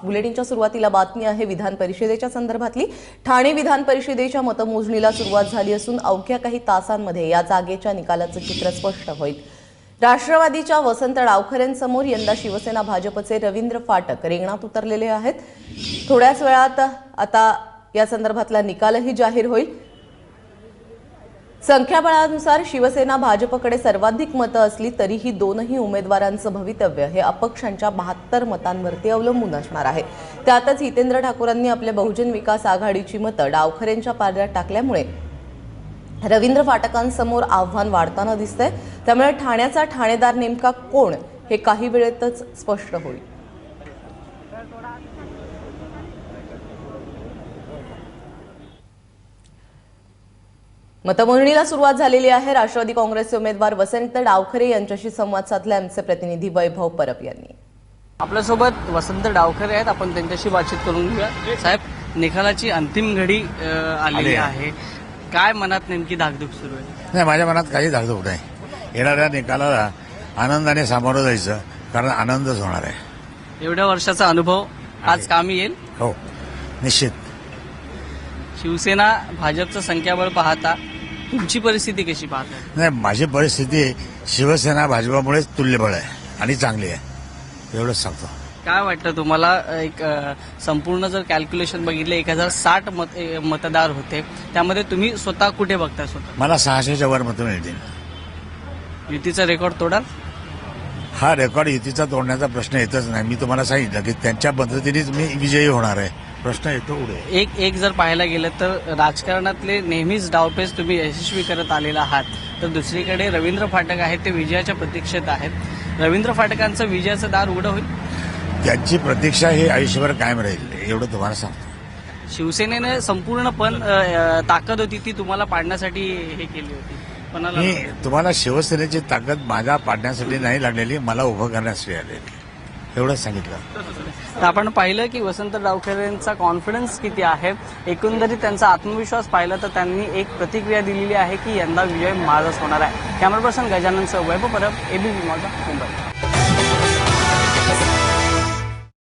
बुलेटिनच्या सुरुवातीला बातमी आहे विधान परिषदेच्या संदर्भातली। ठाणे विधान परिषदेच्या मतमोजणीला सुरुवात झाली असून अवघ्या काही तासांमध्ये या जागेच्या निकालाचं चित्र स्पष्ट होईल। राष्ट्रवादीच्या वसंत डावखरेंसमोर यंदा शिवसेना भाजपचे रवींद्र फाटक रिंगणात उतरलेले आहेत। थोड्याच वेळात आता या संदर्भातला निकालही जाहीर होईल। संख्याबळानुसार शिवसेना भाजपकडे सर्वाधिक मतं असली तरीही दोनही उमेदवारांचं भवितव्य हे अपक्षांच्या 72 मतांवरती अवलंबून असणार आहे। त्यातच हितेंद्र ठाकूरांनी आपल्या बहुजन विकास आघाडीची मतं डावखरेंच्या पारड्यात टाकल्यामुळे रवींद्र फाटकांसमोर आव्हान वाढताना दिसतंय। त्यामुळे ठाण्याचा ठाणेदार नेमका कोण हे काही वेळेतच स्पष्ट होईल। मतमोजणीला सुरुवात झालेली आहे। राष्ट्रवादी काँग्रेसचे उमेदवार वसंत डावखरे यांच्याशी संवाद साधला आमचे प्रतिनिधी वैभव परब यांनी। आपल्यासोबत वसंत डावखरे आहेत, आपण त्यांच्याशी बातचीत करून घेऊया। साहेब, निकालाची अंतिम घडी आलेली आहे, काय मनात नेमकी धाकधूक सुरू आहे? नाही, माझ्या मनात काही धाकधूक नाही। येणाऱ्या निकालाला आनंदाने सामोरं जायचं, कारण आनंदच होणार आहे। एवढ्या वर्षाचा अनुभव आज कामी येईल? हो, निश्चित। शिवसेना भाजपचं संख्याबळ पाहता तुमची परिस्थिती कशी पाहता? नाही, माझी परिस्थिती शिवसेना भाजपामुळेच तुल्यबळ आहे आणि चांगली आहे, एवढंच सांगतो। काय वाटतं तुम्हाला? एक संपूर्ण जर कॅल्क्युलेशन बघितलं 1060 मतदार होते, त्यामध्ये तुम्ही स्वतः कुठे बघता? स्वतः मला 600च्या वर मतं मिळतील। युतीचा रेकॉर्ड तोडाल? हा रेकॉर्ड युतीचा तोडण्याचा प्रश्न येतच नाही। मी तुम्हाला सांगितलं की त्यांच्या पद्धतीनेच मी विजयी होणार आहे, प्रश्न येतो पुढे। एक जर पाहायला गेलं तर राजकारणातले नेहमीच डावपेच तुम्ही यशस्वी करत आलेला आहात, तर दुसरीकडे रवींद्र फाटक आहेत, ते विजयाच्या प्रतीक्षेत आहेत। रवींद्र फाटकांचं विजयाचं दार उघडं होईल? त्यांची प्रतीक्षा ही आयुष्यभर कायम राहील, एवढं तुम्हाला सांगतो। शिवसेनेने संपूर्ण पण ताकद होती ती तुम्हाला पाडण्यासाठी हे केली होती। मी तुम्हाला शिवसेनेची ताकद माझ्या पाडण्यासाठी नाही लागलेली, मला उभं करण्यासाठी आलेली, एवढंच सांगितलं। तर आपण पाहिलं की वसंत डावखरेंचा कॉन्फिडन्स किती आहे, एकंदरीत त्यांचा आत्मविश्वास पाहिला तर त्यांनी एक प्रतिक्रिया दिलेली आहे की यंदा विजय माझाच होणार आहे। कॅमेरा पर्सन गजाननसह वैभव परब, एबीपी माझा, मुंबई।